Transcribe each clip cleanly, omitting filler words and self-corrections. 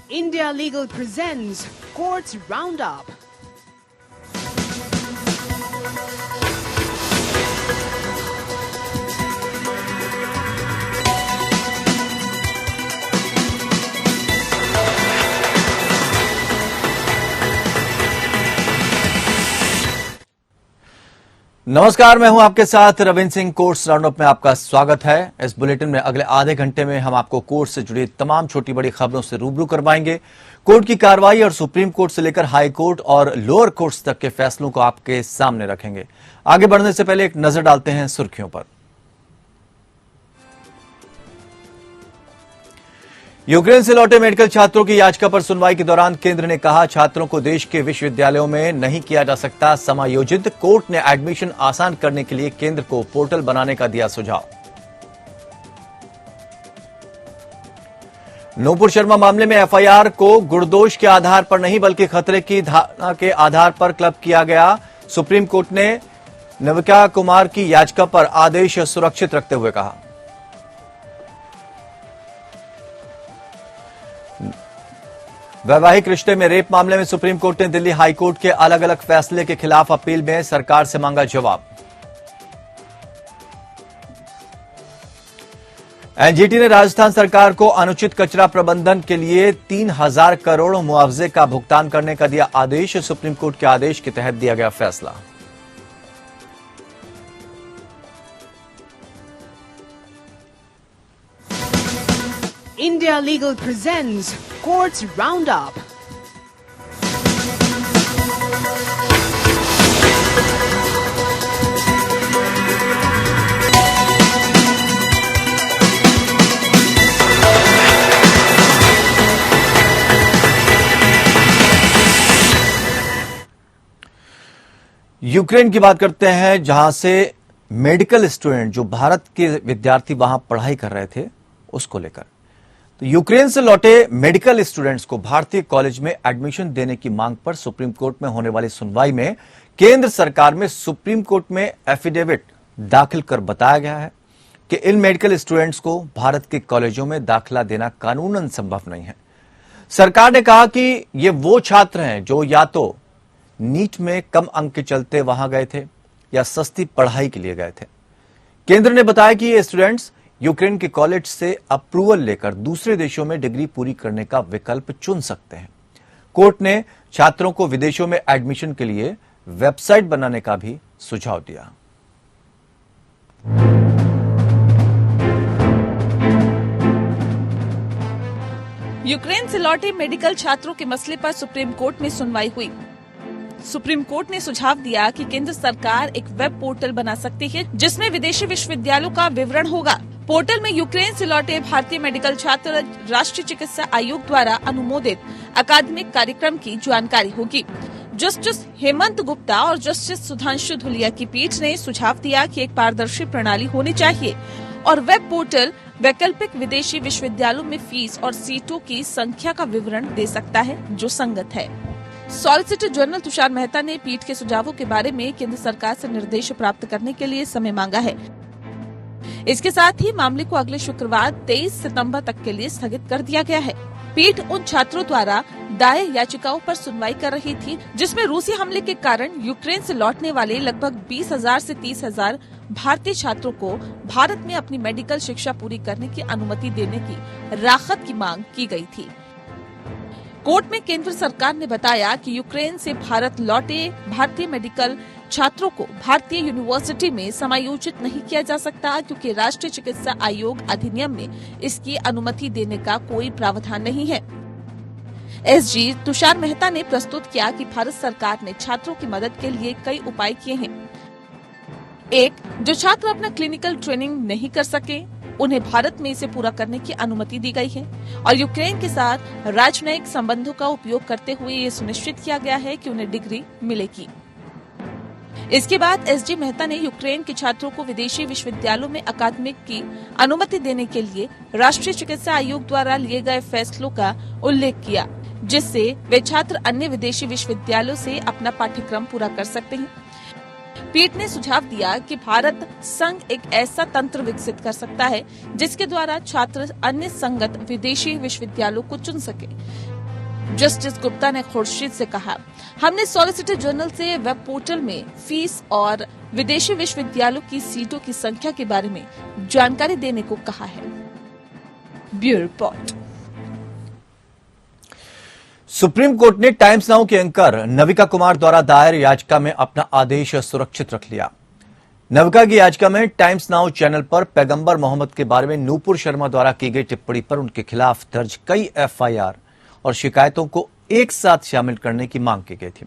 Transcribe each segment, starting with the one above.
India Legal presents Courts Roundup. नमस्कार, मैं हूं आपके साथ रविंद्र सिंह। कोर्ट्स राउंडअप में आपका स्वागत है। इस बुलेटिन में अगले आधे घंटे में हम आपको कोर्ट से जुड़ी तमाम छोटी बड़ी खबरों से रूबरू करवाएंगे। कोर्ट की कार्रवाई और सुप्रीम कोर्ट से लेकर हाई कोर्ट और लोअर कोर्ट्स तक के फैसलों को आपके सामने रखेंगे। आगे बढ़ने से पहले एक नजर डालते हैं सुर्खियों पर। यूक्रेन से लौटे मेडिकल छात्रों की याचिका पर सुनवाई के दौरान केंद्र ने कहा, छात्रों को देश के विश्वविद्यालयों में नहीं किया जा सकता समायोजित। कोर्ट ने एडमिशन आसान करने के लिए केंद्र को पोर्टल बनाने का दिया सुझाव। नूपुर शर्मा मामले में एफआईआर को गुणदोष के आधार पर नहीं बल्कि खतरे की धारणा के आधार पर क्लब किया गया। सुप्रीम कोर्ट ने नविका कुमार की याचिका पर आदेश सुरक्षित रखते हुए कहा। वैवाहिक रिश्ते में रेप मामले में सुप्रीम कोर्ट ने दिल्ली हाई कोर्ट के अलग अलग फैसले के खिलाफ अपील में सरकार से मांगा जवाब। एनजीटी ने राजस्थान सरकार को अनुचित कचरा प्रबंधन के लिए 3000 करोड़ मुआवजे का भुगतान करने का दिया आदेश। सुप्रीम कोर्ट के आदेश के तहत दिया गया फैसला। India Legal presents Courts Roundup. Ukraine की बात करते हैं, जहां से मेडिकल स्टूडेंट जो भारत के विद्यार्थी वहां पढ़ाई कर रहे थे उसको लेकर तो यूक्रेन से लौटे मेडिकल स्टूडेंट्स को भारतीय कॉलेज में एडमिशन देने की मांग पर सुप्रीम कोर्ट में होने वाली सुनवाई में केंद्र सरकार में सुप्रीम कोर्ट में एफिडेविट दाखिल कर बताया गया है कि इन मेडिकल स्टूडेंट्स को भारत के कॉलेजों में दाखिला देना कानूनन संभव नहीं है। सरकार ने कहा कि ये वो छात्र हैं जो या तो नीट में कम अंक के चलते वहां गए थे या सस्ती पढ़ाई के लिए गए थे। केंद्र ने बताया कि ये स्टूडेंट्स यूक्रेन के कॉलेज से अप्रूवल लेकर दूसरे देशों में डिग्री पूरी करने का विकल्प चुन सकते हैं। कोर्ट ने छात्रों को विदेशों में एडमिशन के लिए वेबसाइट बनाने का भी सुझाव दिया। यूक्रेन से लौटे मेडिकल छात्रों के मसले पर सुप्रीम कोर्ट में सुनवाई हुई। सुप्रीम कोर्ट ने सुझाव दिया कि केंद्र सरकार एक वेब पोर्टल बना सकती है जिसमें विदेशी विश्वविद्यालयों का विवरण होगा। पोर्टल में यूक्रेन से लौटे भारतीय मेडिकल छात्र राष्ट्रीय चिकित्सा आयोग द्वारा अनुमोदित अकादमिक कार्यक्रम की जानकारी होगी। जस्टिस हेमंत गुप्ता और जस्टिस सुधांशु धुलिया की पीठ ने सुझाव दिया कि एक पारदर्शी प्रणाली होनी चाहिए और वेब पोर्टल वैकल्पिक विदेशी विश्वविद्यालयों में फीस और सीटों की संख्या का विवरण दे सकता है जो संगत है। सॉलिसिटर जनरल तुषार मेहता ने पीठ के सुझावों के बारे में केंद्र सरकार से निर्देश प्राप्त करने के लिए समय मांगा है। इसके साथ ही मामले को अगले शुक्रवार 23 सितंबर तक के लिए स्थगित कर दिया गया है। पीठ उन छात्रों द्वारा दायर याचिकाओं पर सुनवाई कर रही थी जिसमें रूसी हमले के कारण यूक्रेन से लौटने वाले लगभग 20,000 से 30,000 भारतीय छात्रों को भारत में अपनी मेडिकल शिक्षा पूरी करने की अनुमति देने की राहत की मांग की गई थी। कोर्ट में केंद्र सरकार ने बताया कि यूक्रेन से भारत लौटे भारतीय मेडिकल छात्रों को भारतीय यूनिवर्सिटी में समायोजित नहीं किया जा सकता क्योंकि राष्ट्रीय चिकित्सा आयोग अधिनियम में इसकी अनुमति देने का कोई प्रावधान नहीं है। एसजी तुषार मेहता ने प्रस्तुत किया कि भारत सरकार ने छात्रों की मदद के लिए कई उपाय किए हैं। एक, जो छात्र अपना क्लिनिकल ट्रेनिंग नहीं कर सके उन्हें भारत में इसे पूरा करने की अनुमति दी गई है और यूक्रेन के साथ राजनयिक संबंधों का उपयोग करते हुए ये सुनिश्चित किया गया है कि उन्हें डिग्री मिलेगी। इसके बाद एसजी मेहता ने यूक्रेन के छात्रों को विदेशी विश्वविद्यालयों में अकादमिक की अनुमति देने के लिए राष्ट्रीय चिकित्सा आयोग द्वारा लिए गए फैसलों का उल्लेख किया जिससे वे छात्र अन्य विदेशी विश्वविद्यालयों से अपना पाठ्यक्रम पूरा कर सकते हैं। पीठ ने सुझाव दिया कि भारत संघ एक ऐसा तंत्र विकसित कर सकता है जिसके द्वारा छात्र अन्य संगत विदेशी विश्वविद्यालयों को चुन सके। जस्टिस गुप्ता ने खुर्शीद से कहा, हमने सॉलिसिटर जनरल से वेब पोर्टल में फीस और विदेशी विश्वविद्यालयों की सीटों की संख्या के बारे में जानकारी देने को कहा है। Bureau report. सुप्रीम कोर्ट ने टाइम्स नाउ के एंकर नविका कुमार द्वारा दायर याचिका में अपना आदेश सुरक्षित रख लिया। नविका की याचिका में टाइम्स नाउ चैनल पर पैगंबर मोहम्मद के बारे में नूपुर शर्मा द्वारा की गई टिप्पणी पर उनके खिलाफ दर्ज कई एफआईआर और शिकायतों को एक साथ शामिल करने की मांग की गई थी।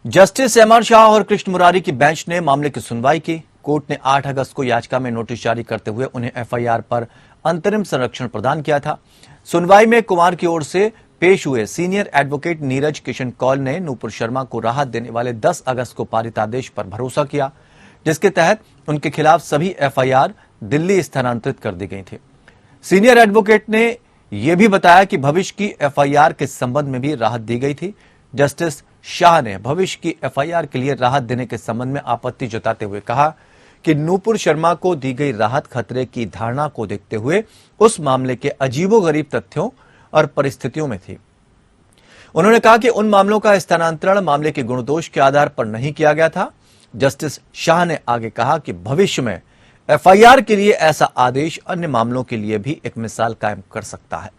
जस्टिस एमआर शाह और कृष्ण मुरारी की बेंच ने मामले की सुनवाई की। कोर्ट ने 8 अगस्त को याचिका में नोटिस जारी करते हुए उन्हें एफआईआर पर अंतरिम संरक्षण प्रदान किया था। सुनवाई में कुमार की ओर से पेश हुए सीनियर एडवोकेट नीरज किशन कौल ने नूपुर शर्मा को राहत देने वाले 10 अगस्त को पारित आदेश पर भरोसा किया, जिसके तहत उनके खिलाफ सभी एफआईआर दिल्ली स्थानांतरित कर दी गई थी। सीनियर एडवोकेट ने यह भी बताया कि भविष्य की एफआईआर के संबंध में भी राहत दी गई थी। जस्टिस शाह ने भविष्य की एफआईआर के लिए राहत देने के संबंध में आपत्ति जताते हुए कहा कि नूपुर शर्मा को दी गई राहत खतरे की धारणा को देखते हुए उस मामले के अजीबोगरीब तथ्यों और परिस्थितियों में थी। उन्होंने कहा कि उन मामलों का स्थानांतरण मामले के गुणदोष के आधार पर नहीं किया गया था। जस्टिस शाह ने आगे कहा कि भविष्य में एफआईआर के लिए ऐसा आदेश अन्य मामलों के लिए भी एक मिसाल कायम कर सकता है।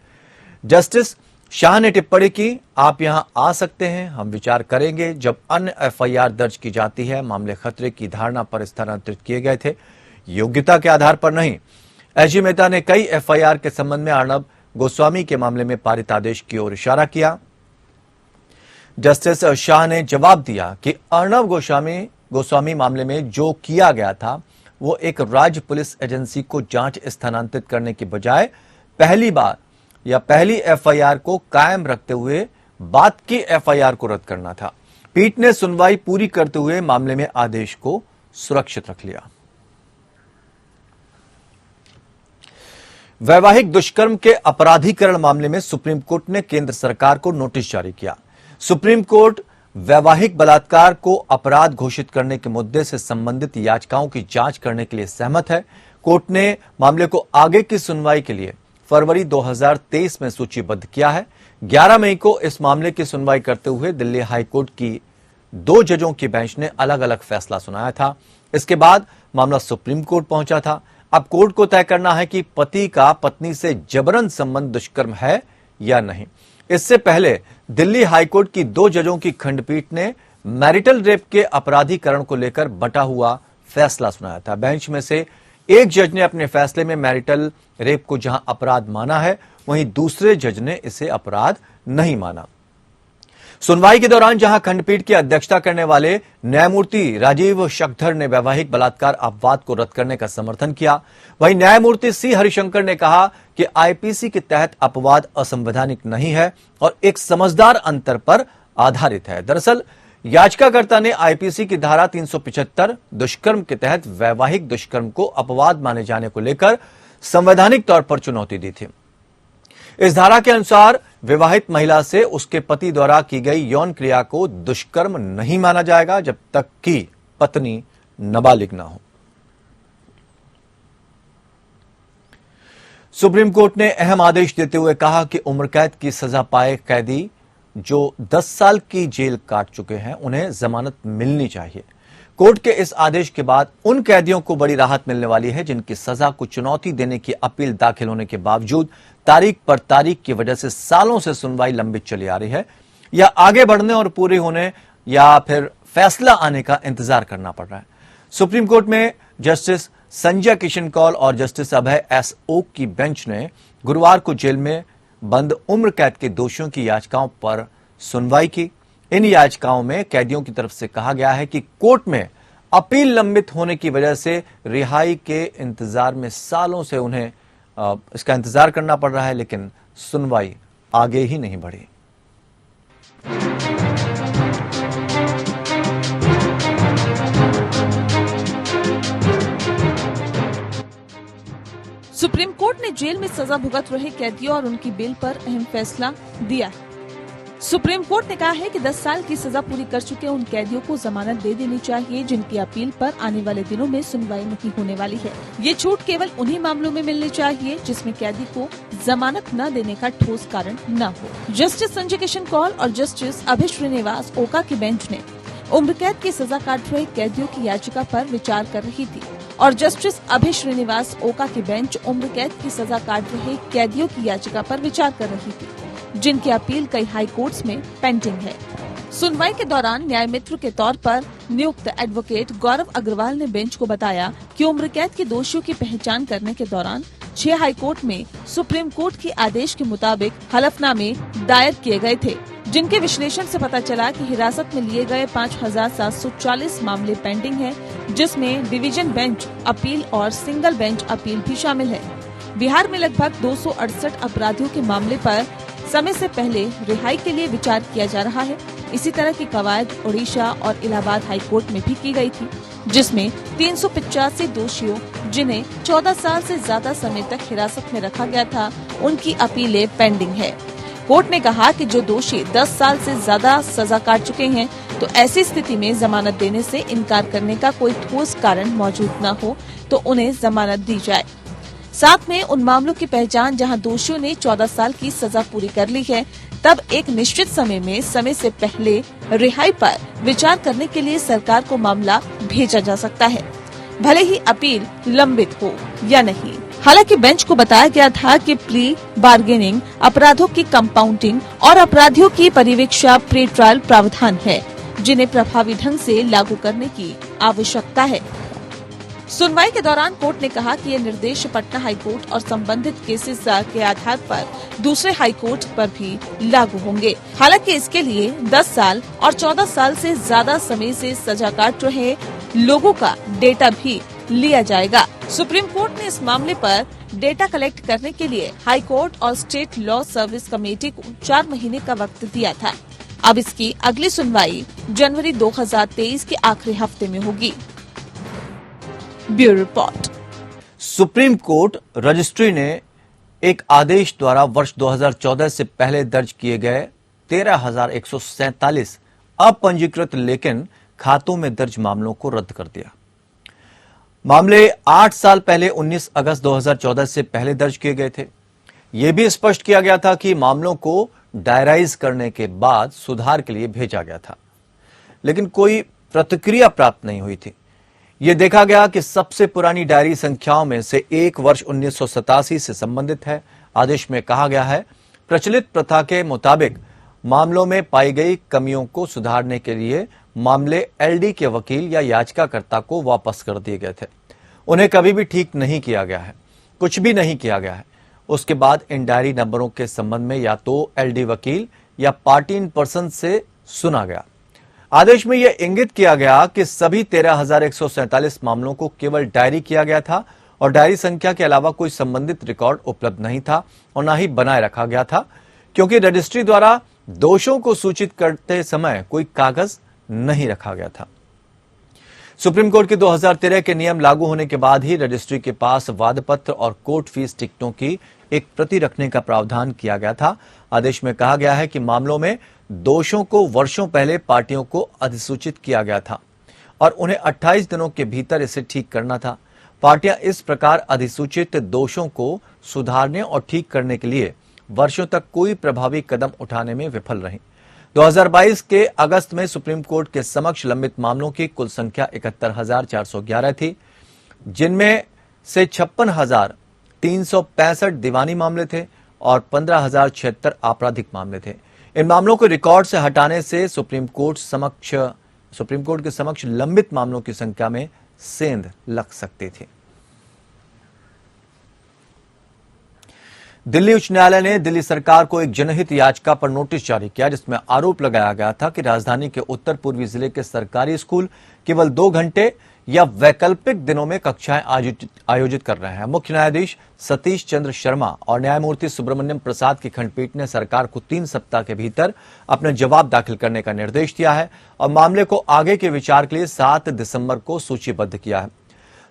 जस्टिस शाह ने टिप्पणी की, आप यहां आ सकते हैं, हम विचार करेंगे। जब अन्य एफआईआर दर्ज की जाती है, मामले खतरे की धारणा पर स्थानांतरित किए गए थे, योग्यता के आधार पर नहीं। एजी मेहता ने कई एफआईआर के संबंध में अर्णब गोस्वामी के मामले में पारित आदेश की ओर इशारा किया। जस्टिस शाह ने जवाब दिया कि अर्णब गोस्वामी मामले में जो किया गया था वो एक राज्य पुलिस एजेंसी को जांच स्थानांतरित करने की बजाय पहली बार या पहली एफआईआर को कायम रखते हुए बाद की एफआईआर को रद्द करना था। पीठ ने सुनवाई पूरी करते हुए मामले में आदेश को सुरक्षित रख लिया। वैवाहिक दुष्कर्म के अपराधीकरण मामले में सुप्रीम कोर्ट ने केंद्र सरकार को नोटिस जारी किया। सुप्रीम कोर्ट वैवाहिक बलात्कार को अपराध घोषित करने के मुद्दे से संबंधित याचिकाओं की जांच करने के लिए सहमत है। कोर्ट ने मामले को आगे की सुनवाई के लिए फरवरी 2023 में सूचीबद्ध किया है। 11 मई को इस मामले की सुनवाई करते हुए दिल्ली हाईकोर्ट की 2 जजों की बेंच ने अलग अलग फैसला सुनाया था। इसके बाद मामला सुप्रीम कोर्ट पहुंचा था। अब कोर्ट को तय करना है कि पति का पत्नी से जबरन संबंध दुष्कर्म है या नहीं। इससे पहले दिल्ली हाईकोर्ट की 2 जजों की खंडपीठ ने मैरिटल रेप के अपराधीकरण को लेकर बटा हुआ फैसला सुनाया था। बेंच में से एक जज ने अपने फैसले में मैरिटल रेप को जहां अपराध माना है, वहीं दूसरे जज ने इसे अपराध नहीं माना। सुनवाई के दौरान जहां खंडपीठ की अध्यक्षता करने वाले न्यायमूर्ति राजीव शक्धर ने वैवाहिक बलात्कार अपवाद को रद्द करने का समर्थन किया, वहीं न्यायमूर्ति सी हरिशंकर ने कहा कि आईपीसी के तहत अपवाद असंवैधानिक नहीं है और एक समझदार अंतर पर आधारित है। दरअसल याचिकाकर्ता ने आईपीसी की धारा 375 दुष्कर्म के तहत वैवाहिक दुष्कर्म को अपवाद माने जाने को लेकर संवैधानिक तौर पर चुनौती दी थी। इस धारा के अनुसार विवाहित महिला से उसके पति द्वारा की गई यौन क्रिया को दुष्कर्म नहीं माना जाएगा जब तक कि पत्नी नाबालिग ना हो। सुप्रीम कोर्ट ने अहम आदेश देते हुए कहा कि उम्र कैद की सजा पाए कैदी जो 10 साल की जेल काट चुके हैं, उन्हें जमानत मिलनी चाहिए। कोर्ट के इस आदेश के बाद उन कैदियों को बड़ी राहत मिलने वाली है जिनकी सजा को चुनौती देने की अपील दाखिल होने के बावजूद तारीख पर तारीख की वजह से सालों से सुनवाई लंबित चली आ रही है, या आगे बढ़ने और पूरी होने या फिर फैसला आने का इंतजार करना पड़ रहा है। सुप्रीम कोर्ट में जस्टिस संजय किशन कौल और जस्टिस अभय एस ओक की बेंच ने गुरुवार को जेल में बंद उम्र कैद के दोषियों की याचिकाओं पर सुनवाई की। इन याचिकाओं में कैदियों की तरफ से कहा गया है कि कोर्ट में अपील लंबित होने की वजह से रिहाई के इंतजार में सालों से उन्हें इसका इंतजार करना पड़ रहा है, लेकिन सुनवाई आगे ही नहीं बढ़ी। सुप्रीम कोर्ट ने जेल में सजा भुगत रहे कैदियों और उनकी बेल पर अहम फैसला दिया है। सुप्रीम कोर्ट ने कहा है कि 10 साल की सजा पूरी कर चुके उन कैदियों को जमानत दे देनी चाहिए जिनकी अपील पर आने वाले दिनों में सुनवाई नहीं होने वाली है। ये छूट केवल उन्हीं मामलों में मिलनी चाहिए जिसमें कैदी को जमानत न देने का ठोस कारण न हो। जस्टिस संजय किशन कौल और जस्टिस अभय श्रीनिवास ओका की बेंच ने उम्र कैद की सजा काट रहे कैदियों की याचिका पर विचार कर रही थी और जस्टिस अभय श्रीनिवास ओका की बेंच उम्र कैद की सजा काट रहे कैदियों की याचिका पर विचार कर रही थी जिनकी अपील कई हाई कोर्ट्स में पेंडिंग है। सुनवाई के दौरान न्याय मित्र के तौर पर नियुक्त एडवोकेट गौरव अग्रवाल ने बेंच को बताया कि उम्र कैद के दोषियों की पहचान करने के दौरान 6 हाई कोर्ट में सुप्रीम कोर्ट के आदेश के मुताबिक हलफनामे दायर किए गए थे जिनके विश्लेषण से पता चला कि हिरासत में लिए गए 5,740 मामले पेंडिंग हैं, जिसमें डिवीजन बेंच अपील और सिंगल बेंच अपील भी शामिल है। बिहार में लगभग 268 अपराधियों के मामले पर समय से पहले रिहाई के लिए विचार किया जा रहा है। इसी तरह की कवायद उड़ीसा और इलाहाबाद हाई कोर्ट में भी की गई थी, जिसमें 385 दोषियों जिन्हें 14 साल से ज्यादा समय तक हिरासत में रखा गया था, उनकी अपीलें पेंडिंग है। कोर्ट ने कहा कि जो दोषी 10 साल से ज्यादा सजा काट चुके हैं, तो ऐसी स्थिति में जमानत देने से इनकार करने का कोई ठोस कारण मौजूद न हो तो उन्हें जमानत दी जाए। साथ में उन मामलों की पहचान जहां दोषियों ने 14 साल की सजा पूरी कर ली है, तब एक निश्चित समय से पहले रिहाई पर विचार करने के लिए सरकार को मामला भेजा जा सकता है, भले ही अपील लंबित हो या नहीं। हालांकि बेंच को बताया गया था कि प्री बार्गेनिंग, अपराधों की कंपाउंडिंग और अपराधियों की परिवीक्षा प्री ट्रायल प्रावधान है, जिन्हें प्रभावी ढंग से लागू करने की आवश्यकता है। सुनवाई के दौरान कोर्ट ने कहा कि ये निर्देश पटना हाई कोर्ट और संबंधित केसेस के आधार पर दूसरे हाई कोर्ट पर भी लागू होंगे। हालांकि इसके लिए 10 साल और 14 साल से ज्यादा समय से सजा काट रहे लोगों का डेटा भी लिया जाएगा। सुप्रीम कोर्ट ने इस मामले पर डेटा कलेक्ट करने के लिए हाई कोर्ट और स्टेट लॉ सर्विस कमेटी को 4 महीने का वक्त दिया था। अब इसकी अगली सुनवाई जनवरी 2023 के आखिरी हफ्ते में होगी। Bureau report. Supreme court registry ने एक आदेश द्वारा वर्ष 2014 से पहले दर्ज किए गए 13,147 अपंजीकृत लेकिन खातों में दर्ज मामलों को रद्द कर दिया। मामले 8 साल पहले 19 अगस्त 2014 से पहले दर्ज किए गए थे। यह भी स्पष्ट किया गया था कि मामलों को डायराइज करने के बाद सुधार के लिए भेजा गया था, लेकिन कोई प्रतिक्रिया प्राप्त नहीं हुई थी। यह देखा गया कि सबसे पुरानी डायरी संख्याओं में से एक वर्ष 1987 से संबंधित है। आदेश में कहा गया है, प्रचलित प्रथा के मुताबिक मामलों में पाई गई कमियों को सुधारने के लिए मामले एलडी के वकील या याचिकाकर्ता को वापस कर दिए गए थे। उन्हें कभी भी ठीक नहीं किया गया है, कुछ भी नहीं किया गया है। उसके बाद इन डायरी नंबरों के संबंध में या तो एलडी वकील या पार्टी इन पर्सन से सुना गया। आदेश में यह इंगित किया गया कि सभी 13,147 मामलों को केवल डायरी किया गया था और डायरी संख्या के अलावा कोई संबंधित रिकॉर्ड उपलब्ध नहीं था और न ही बनाए रखा गया था, क्योंकि रजिस्ट्री द्वारा दोषों को सूचित करते समय कोई कागज नहीं रखा गया था। सुप्रीम कोर्ट के 2013 के नियम लागू होने के बाद ही रजिस्ट्री के पास वादपत्र और कोर्ट फीस टिकटों की एक प्रति रखने का प्रावधान किया गया था। आदेश में कहा गया है कि मामलों में दोषों को वर्षों पहले पार्टियों को अधिसूचित किया गया था और उन्हें 28 दिनों के भीतर इसे ठीक करना था। पार्टियां इस प्रकार अधिसूचित दोषों को सुधारने और ठीक करने के लिए वर्षों तक कोई प्रभावी कदम उठाने में विफल रहीं। 2022 के अगस्त में सुप्रीम कोर्ट के समक्ष लंबित मामलों की कुल संख्या 71,411 थी, जिनमें से 56,365 दीवानी मामले थे और 15,076 आपराधिक मामले थे। इन मामलों को रिकॉर्ड से हटाने से सुप्रीम कोर्ट के समक्ष लंबित मामलों की संख्या में सेंध लग सकती थी। दिल्ली उच्च न्यायालय ने दिल्ली सरकार को एक जनहित याचिका पर नोटिस जारी किया, जिसमें आरोप लगाया गया था कि राजधानी के उत्तर पूर्वी जिले के सरकारी स्कूल केवल 2 घंटे या वैकल्पिक दिनों में कक्षाएं आयोजित कर रहे हैं। मुख्य न्यायाधीश सतीश चंद्र शर्मा और न्यायमूर्ति सुब्रमण्यम प्रसाद की खंडपीठ ने सरकार को 3 सप्ताह के भीतर अपने जवाब दाखिल करने का निर्देश दिया है और मामले को आगे के विचार के लिए 7 दिसंबर को सूचीबद्ध किया है।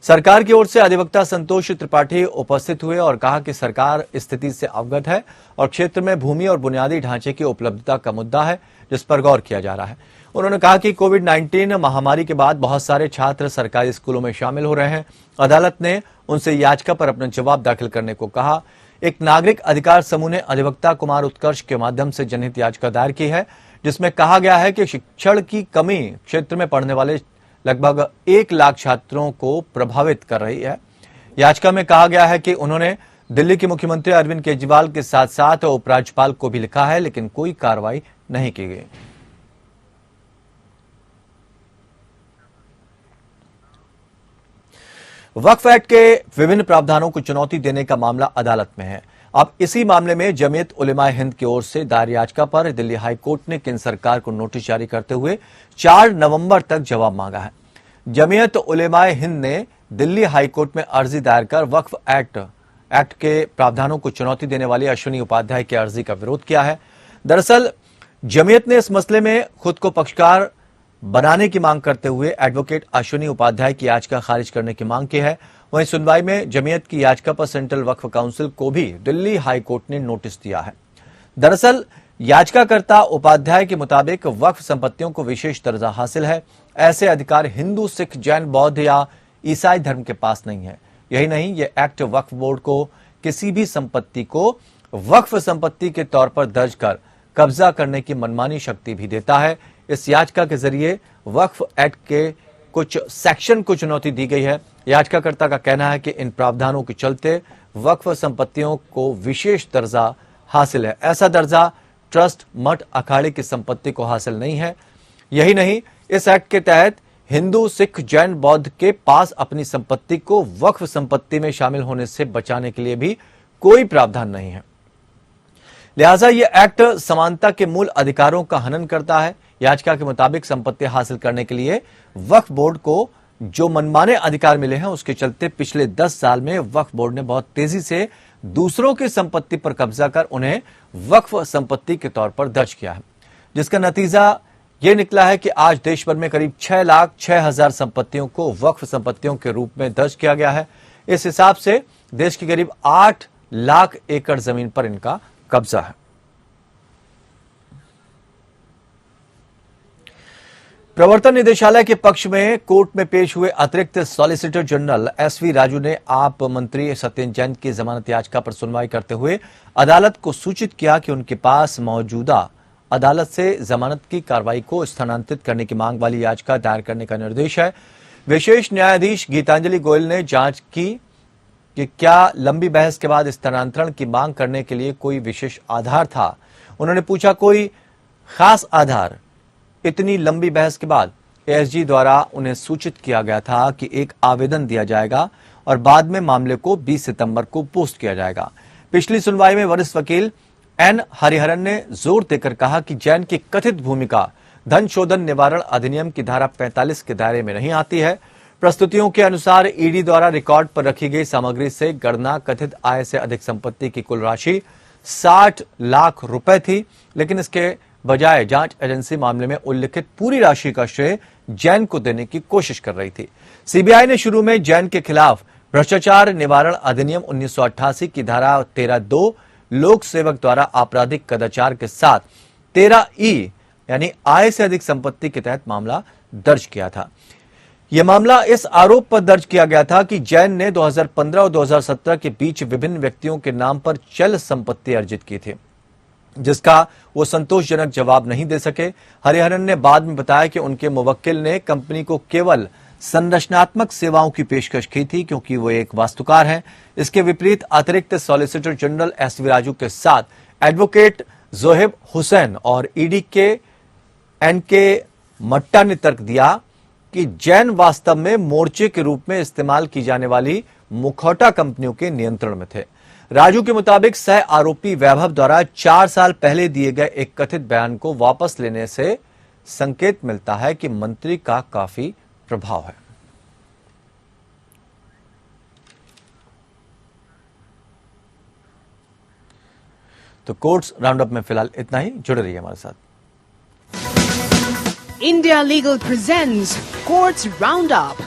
सरकार की ओर से अधिवक्ता संतोष त्रिपाठी उपस्थित हुए और कहा कि सरकार स्थिति से अवगत है और क्षेत्र में भूमि और बुनियादी ढांचे की उपलब्धता का मुद्दा है जिस पर गौर किया जा रहा है। उन्होंने कहा कि कोविड-19 महामारी के बाद बहुत सारे छात्र सरकारी स्कूलों में शामिल हो रहे हैं। अदालत ने उनसे याचिका पर अपना जवाब दाखिल करने को कहा। एक नागरिक अधिकार समूह ने अधिवक्ता कुमार उत्कर्ष के माध्यम से जनहित याचिका दायर की है, जिसमें कहा गया है कि शिक्षण की कमी क्षेत्र में पढ़ने वाले लगभग 1 लाख छात्रों को प्रभावित कर रही है। याचिका में कहा गया है कि उन्होंने दिल्ली के मुख्यमंत्री अरविंद केजरीवाल के साथ साथ उपराज्यपाल को भी लिखा है, लेकिन कोई कार्रवाई नहीं की गई। वक्फ एक्ट के विभिन्न प्रावधानों को चुनौती देने का मामला अदालत में है। अब इसी मामले में जमीयत उलेमाए हिंद की ओर से दायर याचिका पर दिल्ली हाई कोर्ट ने केंद्र सरकार को नोटिस जारी करते हुए 4 नवंबर तक जवाब मांगा है। जमीयत उलेमाए हिंद ने दिल्ली हाई कोर्ट में अर्जी दायर कर वक्फ एक्ट के प्रावधानों को चुनौती देने वाली अश्विनी उपाध्याय की अर्जी का विरोध किया है। दरअसल जमीयत ने इस मसले में खुद को पक्षकार बनाने की मांग करते हुए एडवोकेट अश्विनी उपाध्याय की याचिका खारिज करने की मांग की है। वहीं सुनवाई में जमीयत की याचिका पर सेंट्रल वक्फ काउंसिल को भी दिल्ली हाई कोर्ट ने नोटिस दिया है। दरअसल याचिकाकर्ता उपाध्याय के मुताबिक वक्फ संपत्तियों को विशेष दर्जा हासिल है। ऐसे अधिकार हिंदू, सिख, जैन, बौद्ध या ईसाई धर्म के पास नहीं है। यही नहीं, यह एक्ट वक्फ बोर्ड को किसी भी संपत्ति को वक्फ संपत्ति के तौर पर दर्ज कर कब्जा करने की मनमानी शक्ति भी देता है। इस याचिका के जरिए वक्फ एक्ट के कुछ सेक्शन को चुनौती दी गई है। याचिकाकर्ता का कहना है कि इन प्रावधानों के चलते वक्फ संपत्तियों को विशेष दर्जा हासिल है। ऐसा दर्जा ट्रस्ट, मठ, अखाड़े की संपत्ति को हासिल नहीं है। यही नहीं, इस एक्ट के तहत हिंदू, सिख, जैन, बौद्ध के पास अपनी संपत्ति को वक्फ संपत्ति में शामिल होने से बचाने के लिए भी कोई प्रावधान नहीं है। लिहाजा यह एक्ट समानता के मूल अधिकारों का हनन करता है। याचिका के मुताबिक संपत्ति हासिल करने के लिए वक्फ बोर्ड को जो मनमाने अधिकार मिले हैं, उसके चलते पिछले 10 साल में वक्फ बोर्ड ने बहुत तेजी से दूसरों की संपत्ति पर कब्जा कर उन्हें वक्फ संपत्ति के तौर पर दर्ज किया है, जिसका नतीजा यह निकला है कि आज देश भर में करीब 6,06,000 संपत्तियों को वक्फ संपत्तियों के रूप में दर्ज किया गया है। इस हिसाब से देश की करीब 8 लाख एकड़ जमीन पर इनका कब्जा है। प्रवर्तन निदेशालय के पक्ष में कोर्ट में पेश हुए अतिरिक्त सॉलिसिटर जनरल एसवी राजू ने आप मंत्री सत्येंद्र जैन की जमानत याचिका पर सुनवाई करते हुए अदालत को सूचित किया कि उनके पास मौजूदा अदालत से जमानत की कार्रवाई को स्थानांतरित करने की मांग वाली याचिका दायर करने का निर्देश है। विशेष न्यायाधीश गीतांजलि गोयल ने जांच की कि क्या लंबी बहस के बाद स्थानांतरण की मांग करने के लिए कोई विशेष आधार था। उन्होंने पूछा, कोई खास आधार? इतनी लंबी बहस के बाद एएसजी द्वारा उन्हें सूचित किया गया था कि एक आवेदन दिया जाएगा और बाद में मामले को 20 सितंबर को पोस्ट किया जाएगा। पिछली सुनवाई में वरिष्ठ वकील एन हरिहरन ने जोर देकर कहा कि जैन की कथित भूमिका धन शोधन निवारण अधिनियम की धारा 45 के दायरे में नहीं आती है। प्रस्तुतियों के अनुसार ईडी द्वारा रिकॉर्ड पर रखी गई सामग्री से गणना कथित आय से अधिक संपत्ति की कुल राशि 60 लाख रुपए थी, लेकिन इसके बजाय जांच एजेंसी मामले में उल्लिखित पूरी राशि का श्रेय जैन को देने की कोशिश कर रही थी। सीबीआई ने शुरू में जैन के खिलाफ भ्रष्टाचार निवारण अधिनियम 1988 की धारा 13(2) लोक सेवक द्वारा आपराधिक कदाचार के साथ 13E यानी आय से अधिक संपत्ति के तहत मामला दर्ज किया था। यह मामला इस आरोप पर दर्ज किया गया था कि जैन ने 2015 और 2017 के बीच विभिन्न व्यक्तियों के नाम पर चल संपत्ति अर्जित की थी, जिसका वो संतोषजनक जवाब नहीं दे सके। हरिहरन ने बाद में बताया कि उनके मुवक्किल ने कंपनी को केवल संरचनात्मक सेवाओं की पेशकश की थी, क्योंकि वो एक वास्तुकार हैं। इसके विपरीत अतिरिक्त सॉलिसिटर जनरल एसवी राजू के साथ एडवोकेट जोहेब हुसैन और ईडी के एनके मट्टा ने तर्क दिया कि जैन वास्तव में मोर्चे के रूप में इस्तेमाल की जाने वाली मुखौटा कंपनियों के नियंत्रण में थे। राजू के मुताबिक सह आरोपी वैभव द्वारा 4 साल पहले दिए गए एक कथित बयान को वापस लेने से संकेत मिलता है कि मंत्री का काफी प्रभाव है। तो कोर्ट्स राउंडअप में फिलहाल इतना ही। जुड़े रहिए हमारे साथ। India Legal presents Courts Roundup.